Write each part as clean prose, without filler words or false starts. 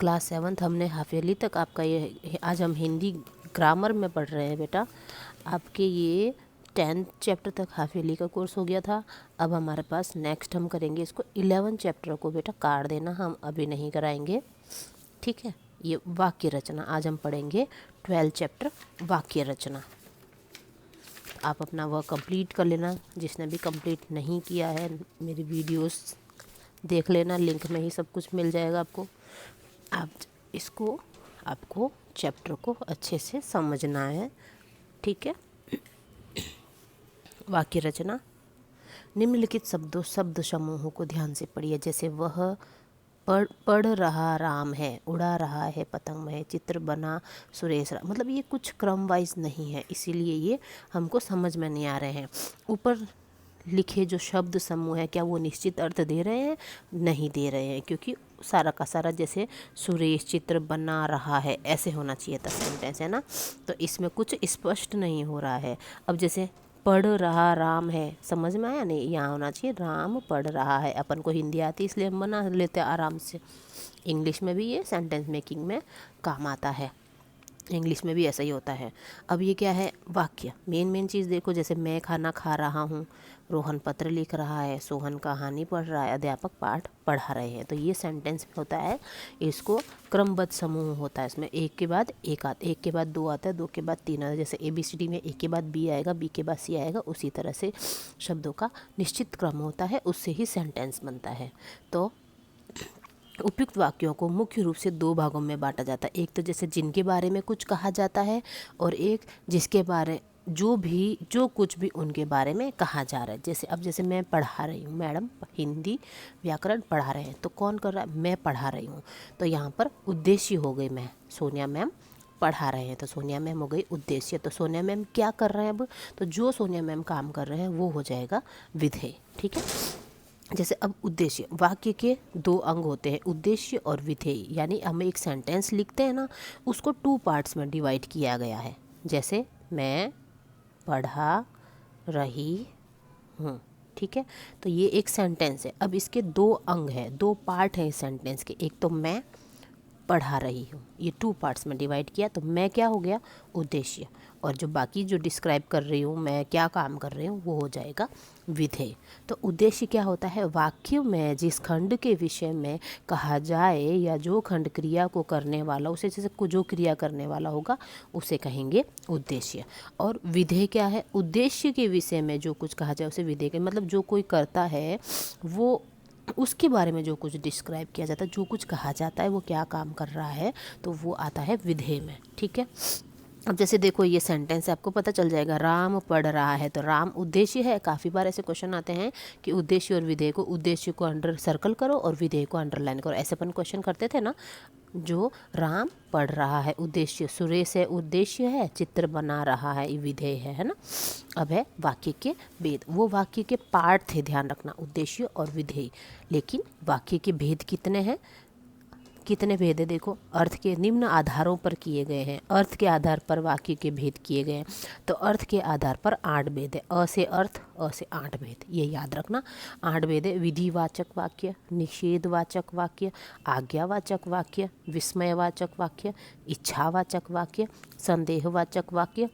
Class 7th हमने half yearly तक आपका ये आज हम हिंदी ग्रामर में पढ़ रहे हैं बेटा। आपके ये 10th चैप्टर तक हाफ ईयरली का कोर्स हो गया था। अब हमारे पास नेक्स्ट हम करेंगे इसको 11 चैप्टर को बेटा काट देना, हम अभी नहीं कराएंगे, ठीक है। ये वाक्य रचना आज हम पढ़ेंगे 12 चैप्टर वाक्य रचना। आप अपना वह कंप्लीट कर लेना, जिसने भी कंप्लीट नहीं किया है मेरी वीडियोस देख लेना, लिंक में ही सब कुछ मिल जाएगा आपको। आप इसको आपको चैप्टर को अच्छे से समझना है, ठीक है। वाक्य रचना, निम्नलिखित शब्द समूहों को ध्यान से पढ़िए। जैसे वह पढ़ रहा राम है, उड़ा रहा है पतंग है, चित्र बना सुरेश राम। मतलब ये कुछ क्रम वाइज नहीं है, इसीलिए ये हमको समझ में नहीं आ रहे हैं। ऊपर लिखे जो शब्द समूह है क्या वो निश्चित अर्थ दे रहे हैं? नहीं दे रहे हैं, क्योंकि सारा का सारा जैसे सुरेश चित्र बना रहा है ऐसे होना चाहिए था सेंटेंस, है ना। तो इसमें कुछ स्पष्ट नहीं हो रहा है। अब जैसे पढ़ रहा राम है, समझ में आया नहीं? यहाँ होना चाहिए राम पढ़ रहा है। अपन को हिंदी आती इसलिए हम बना लेते हैं आराम से। इंग्लिश में भी ये सेंटेंस मेकिंग में काम आता है, इंग्लिश में भी ऐसा ही होता है। अब ये क्या है? वाक्य। मेन चीज़ देखो, जैसे मैं खाना खा रहा हूँ, रोहन पत्र लिख रहा है, सोहन कहानी पढ़ रहा है, अध्यापक पाठ पढ़ा रहे हैं। तो ये सेंटेंस होता है, इसको क्रमबद्ध समूह होता है। इसमें एक के बाद एक आता है, एक के बाद दो आता है, दो के बाद तीन आता है। जैसे ABCD में एक के बाद बी आएगा, बी के बाद सी आएगा, उसी तरह से शब्दों का निश्चित क्रम होता है, उससे ही सेंटेंस बनता है। तो उपयुक्त वाक्यों को मुख्य रूप से दो भागों में बांटा जाता है। एक तो जैसे जिनके बारे में कुछ कहा जाता है, और एक जिसके बारे जो कुछ भी उनके बारे में कहा जा रहा है। जैसे अब जैसे मैं पढ़ा रही हूँ, मैडम हिंदी व्याकरण पढ़ा रहे हैं, तो कौन कर रहा है? मैं पढ़ा रही हूँ। तो यहाँ पर उद्देश्य हो गई मैं, सोनिया मैम पढ़ा रहे हैं, तो सोनिया मैम हो गई उद्देश्य। तो सोनिया मैम क्या कर रहे हैं अब? तो जो सोनिया मैम काम कर रहे हैं वो हो जाएगा विधेय, ठीक है। जैसे अब उद्देश्य, वाक्य के दो अंग होते हैं, उद्देश्य और विधेय। यानी हम एक सेंटेंस लिखते हैं ना, उसको 2 पार्ट्स में डिवाइड किया गया है। जैसे मैं पढ़ा रही हूँ, ठीक है। तो ये एक सेंटेंस है। अब इसके 2 अंग हैं, 2 पार्ट हैं इस सेंटेंस के। एक तो मैं पढ़ा रही हूँ, ये 2 पार्ट्स में डिवाइड किया, तो मैं क्या हो गया? उद्देश्य। और जो बाकी जो डिस्क्राइब कर रही हूँ, मैं क्या काम कर रही हूँ, वो हो जाएगा विधेय। तो उद्देश्य क्या होता है? वाक्य में जिस खंड के विषय में कहा जाए या जो खंड क्रिया को करने वाला, उसे जैसे जो क्रिया करने वाला होगा उसे कहेंगे उद्देश्य। और विधेय क्या है? उद्देश्य के विषय में जो कुछ कहा जाए उसे विधेय के, मतलब जो कोई करता है वो उसके बारे में जो कुछ डिस्क्राइब किया जाता है, जो कुछ कहा जाता है वो क्या काम कर रहा है, तो वो आता है विधेय में, ठीक है। अब जैसे देखो ये सेंटेंस है, आपको पता चल जाएगा राम पढ़ रहा है, तो राम उद्देश्य है। काफ़ी बार ऐसे क्वेश्चन आते हैं कि उद्देश्य और विधेय को, उद्देश्य को अंडर सर्कल करो और विधेय को अंडरलाइन करो, ऐसे अपन क्वेश्चन करते थे ना। जो राम पढ़ रहा है उद्देश्य, सुरेश है उद्देश्य है, चित्र बना रहा है विधेय है ना। अब है वाक्य के भेद, वो वाक्य के पार्ट थे, ध्यान रखना, उद्देश्य और विधेय। लेकिन वाक्य के भेद कितने हैं? कितने भेद है? देखो, अर्थ के निम्न आधारों पर किए गए हैं। अर्थ के आधार पर वाक्य के भेद किए गए हैं। तो अर्थ के आधार पर 8 भेद है। अ से अर्थ, अ से 8 भेद, ये याद रखना। 8 भेद है। विधिवाचक वाक्य, निषेधवाचक वाक्य, आज्ञावाचक वाक्य, विस्मयवाचक वाक्य, इच्छावाचक वाक्य, संदेहवाचक वाक्य,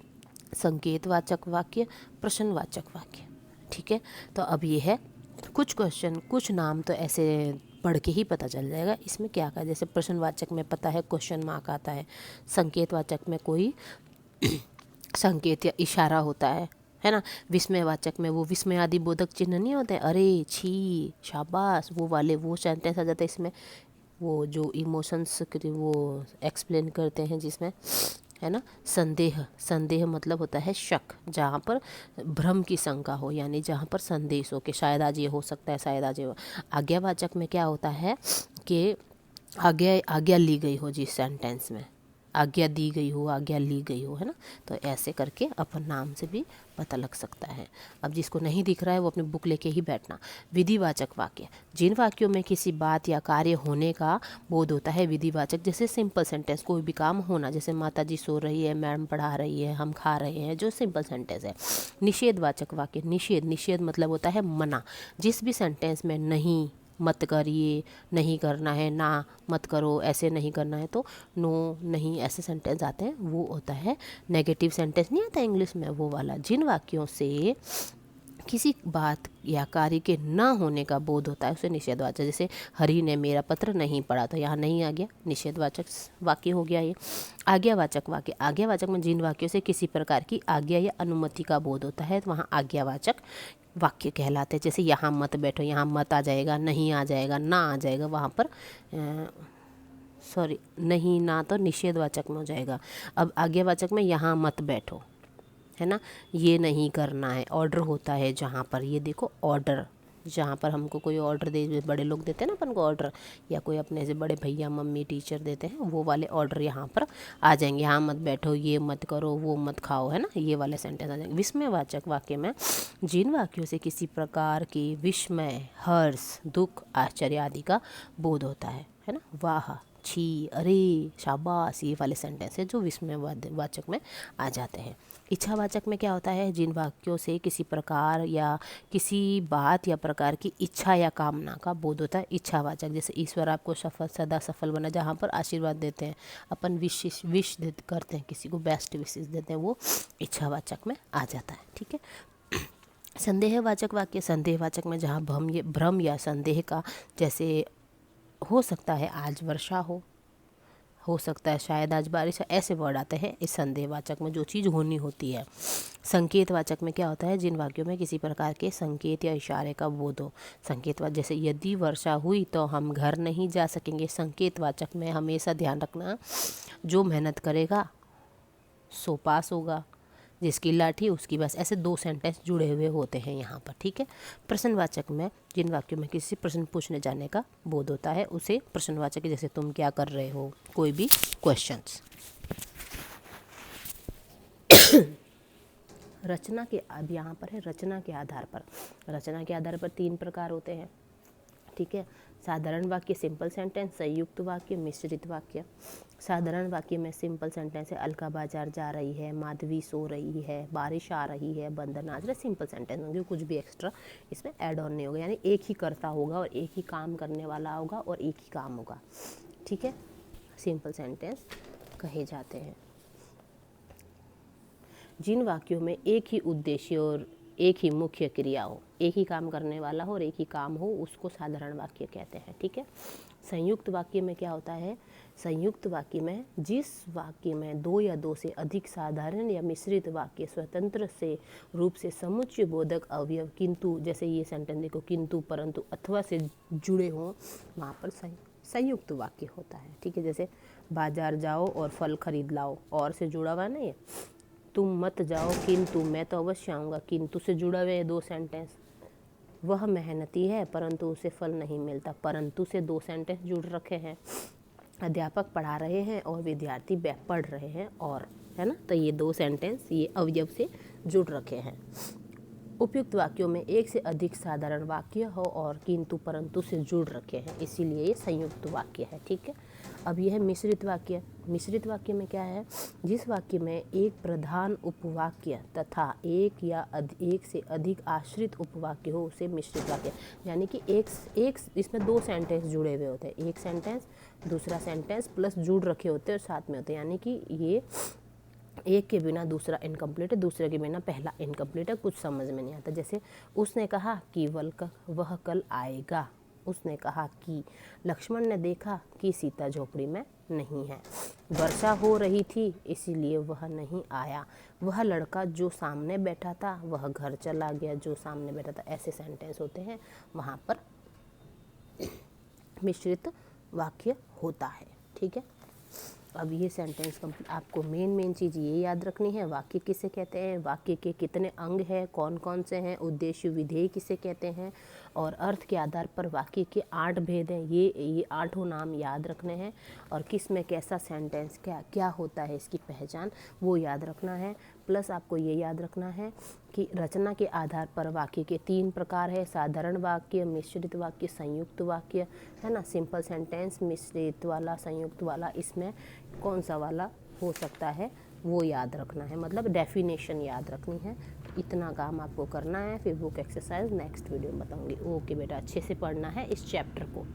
संकेतवाचक वाक्य, प्रश्नवाचक वाक्य, ठीक है। तो अब ये है कुछ क्वेश्चन, कुछ नाम तो ऐसे पढ़ के ही पता चल जाएगा इसमें क्या का। जैसे प्रश्नवाचक में पता है क्वेश्चन मार्क आता है, संकेतवाचक में कोई संकेत या इशारा होता है ना। विस्मयवाचक में वो विस्मय आदि बोधक चिन्ह नहीं होते, अरे छी शाबाश वो वाले, वो सेंटेंस आ जाता है इसमें। वो जो इमोशंस वो एक्सप्लेन करते हैं जिसमें, है ना। संदेह, संदेह मतलब होता है शक, जहाँ पर भ्रम की शंका हो, यानी जहाँ पर संदेश हो कि शायद आज ये हो सकता है, शायद आज ये हो। आज्ञावाचक में क्या होता है कि आज्ञा ली गई हो, जिस सेंटेंस में आज्ञा दी गई हो, आज्ञा ली गई हो, है ना। तो ऐसे करके अपन नाम से भी पता लग सकता है। अब जिसको नहीं दिख रहा है वो अपनी बुक लेके ही बैठना। विधिवाचक वाक्य, जिन वाक्यों में किसी बात या कार्य होने का बोध होता है, विधिवाचक। जैसे सिंपल सेंटेंस, कोई भी काम होना, जैसे माता जी सो रही है, मैडम पढ़ा रही है, हम खा रहे हैं, जो सिंपल सेंटेंस है। निषेधवाचक वाक्य, निषेध, निषेध मतलब होता है मना। जिस भी सेंटेंस में नहीं मत करिए, नहीं करना है, ना मत करो, ऐसे नहीं करना है, तो नो, नहीं, ऐसे सेंटेंस आते हैं, वो होता है नेगेटिव सेंटेंस। नहीं आता इंग्लिश में वो वाला। जिन वाक्यों से किसी बात या कार्य के न होने का बोध होता है उसे निषेधवाचक। जैसे हरि ने मेरा पत्र नहीं पढ़ा, तो यहाँ नहीं आ गया, निषेधवाचक वाक्य हो गया ये। आज्ञावाचक वाक्य, आज्ञावाचक में जिन वाक्यों से किसी प्रकार की आज्ञा या अनुमति का बोध होता है तो वहाँ आज्ञावाचक वाक्य कहलाते हैं। जैसे यहाँ मत बैठो, यहाँ मत आ जाएगा, नहीं आ जाएगा, ना आ जाएगा, वहाँ पर सॉरी नहीं, ना तो निषेधवाचक में हो जाएगा। अब आज्ञावाचक में यहाँ मत बैठो, है ना, ये नहीं करना है। ऑर्डर होता है जहाँ पर, ये देखो ऑर्डर, जहाँ पर हमको कोई ऑर्डर दे, बड़े लोग देते हैं ना अपन को ऑर्डर, या कोई अपने से बड़े भैया मम्मी टीचर देते हैं, वो वाले ऑर्डर यहाँ पर आ जाएंगे। यहाँ मत बैठो, ये मत करो, वो मत खाओ, है ना, ये वाले सेंटेंस आ जाएंगे। विस्मयवाचक वाक्य में जिन वाक्यों से किसी प्रकार की विस्मय, हर्ष, दुख, आश्चर्य आदि का बोध होता है ना, वाह, छी, अरे, शाबाश, ये वाले सेंटेंस है जो विस्मयवाचक में आ जाते हैं। इच्छावाचक में क्या होता है, जिन वाक्यों से किसी प्रकार या किसी बात या प्रकार की इच्छा या कामना का बोध होता है, इच्छावाचक। जैसे ईश्वर आपको सदा सफल बना, जहाँ पर आशीर्वाद देते हैं, अपन विश करते हैं, किसी को बेस्ट विशेष देते हैं, वो इच्छावाचक में आ जाता है। ठीक है। संदेहवाचक वाक्य, संदेहवाचक में जहाँ भ्रम या संदेह का, जैसे हो सकता है आज वर्षा हो सकता है शायद आज बारिश, ऐसे वर्ड आते हैं इस संदेहवाचक में, जो चीज़ होनी होती है। संकेतवाचक में क्या होता है, जिन वाक्यों में किसी प्रकार के संकेत या इशारे का बोध हो। संकेतवाचक, जैसे यदि वर्षा हुई तो हम घर नहीं जा सकेंगे। संकेतवाचक में हमेशा ध्यान रखना, जो मेहनत करेगा सो पास होगा, जिसकी लाठी उसकी बस, ऐसे दो सेंटेंस जुड़े हुए होते हैं यहाँ पर। ठीक है। प्रश्नवाचक में जिन वाक्यों में किसी प्रश्न पूछने जाने का बोध होता है उसे प्रश्नवाचक, जैसे तुम क्या कर रहे हो, कोई भी क्वेश्चंस। रचना के, अब यहाँ पर है रचना के आधार पर। रचना के आधार पर 3 प्रकार होते हैं। ठीक है। साधारण वाक्य, सिंपल सेंटेंस, संयुक्त वाक्य, मिश्रित वाक्य। साधारण वाक्य में सिंपल सेंटेंस है, अलका बाजार जा रही है, माधवी सो रही है, बारिश आ रही है, बंदर नाच रहे, सिंपल सेंटेंस होंगे, कुछ भी एक्स्ट्रा इसमें ऐड ऑन नहीं होगा, यानी एक ही कर्ता होगा और एक ही काम करने वाला होगा और एक ही काम होगा। ठीक है, सिंपल सेंटेंस कहे जाते हैं। जिन वाक्यों में एक ही उद्देश्य और एक ही मुख्य क्रिया हो, एक ही काम करने वाला हो और एक ही काम हो, उसको साधारण वाक्य कहते हैं। ठीक है। संयुक्त वाक्य में क्या होता है, संयुक्त वाक्य में जिस वाक्य में 2 या 2 से अधिक साधारण या मिश्रित वाक्य स्वतंत्र से रूप से समुच्चय बोधक अवयव किंतु, जैसे ये सेंटेंस देखो, किंतु, परंतु, अथवा से जुड़े हों, वहाँ पर संयुक्त वाक्य होता है। ठीक है। जैसे बाजार जाओ और फल खरीद लाओ, और से जुड़ा हुआ नहीं है। तुम मत जाओ किंतु मैं तो अवश्य आऊँगा, किंतु से जुड़ा हुए 2 सेंटेंस। वह मेहनती है परंतु उसे फल नहीं मिलता, परंतु से 2 सेंटेंस जुड़ रखे हैं। अध्यापक पढ़ा रहे हैं और विद्यार्थी पढ़ रहे हैं, और है ना, तो ये 2 सेंटेंस ये अवयव से जुड़ रखे हैं। उपयुक्त वाक्यों में एक से अधिक साधारण वाक्य हो और किंतु परंतु से जुड़ रखे हैं, इसीलिए ये संयुक्त वाक्य है। ठीक है। अब यह है मिश्रित वाक्य। मिश्रित वाक्य में क्या है, जिस वाक्य में एक प्रधान उपवाक्य तथा एक या एक से अधिक आश्रित उपवाक्य हो उसे मिश्रित वाक्य, यानी कि एक इसमें 2 सेंटेंस जुड़े हुए होते हैं, एक सेंटेंस दूसरा सेंटेंस प्लस जुड़ रखे होते हैं और साथ में होते हैं, यानी कि ये एक के बिना दूसरा इनकम्प्लीट है, दूसरे के बिना पहला इनकम्प्लीट है, कुछ समझ में नहीं आता। जैसे उसने कहा कि वह कल आएगा, उसने कहा कि लक्ष्मण ने देखा कि सीता झोपड़ी में नहीं है, वर्षा हो रही थी इसीलिए वह नहीं आया, वह लड़का जो सामने बैठा था वह घर चला गया, जो सामने बैठा था, ऐसे सेंटेंस होते हैं, वहाँ पर मिश्रित वाक्य होता है। ठीक है। अब ये सेंटेंस आपको मेन चीज़ ये याद रखनी है, वाक्य किसे कहते हैं, वाक्य के कितने अंग हैं, कौन कौन से हैं, उद्देश्य विधेय किसे कहते हैं, और अर्थ के आधार पर वाक्य के 8 भेद हैं, ये 8 नाम याद रखने हैं, और किस में कैसा सेंटेंस क्या होता है इसकी पहचान वो याद रखना है। प्लस आपको ये याद रखना है कि रचना के आधार पर वाक्य के 3 प्रकार है, साधारण वाक्य, मिश्रित वाक्य, संयुक्त वाक्य, है ना। सिंपल सेंटेंस, मिश्रित वाला, संयुक्त वाला, इसमें कौन सा वाला हो सकता है वो याद रखना है, मतलब डेफिनेशन याद रखनी है। इतना काम आपको करना है, फिर बुक एक्सरसाइज नेक्स्ट वीडियो में बताऊंगी। ओके बेटा, अच्छे से पढ़ना है इस चैप्टर को।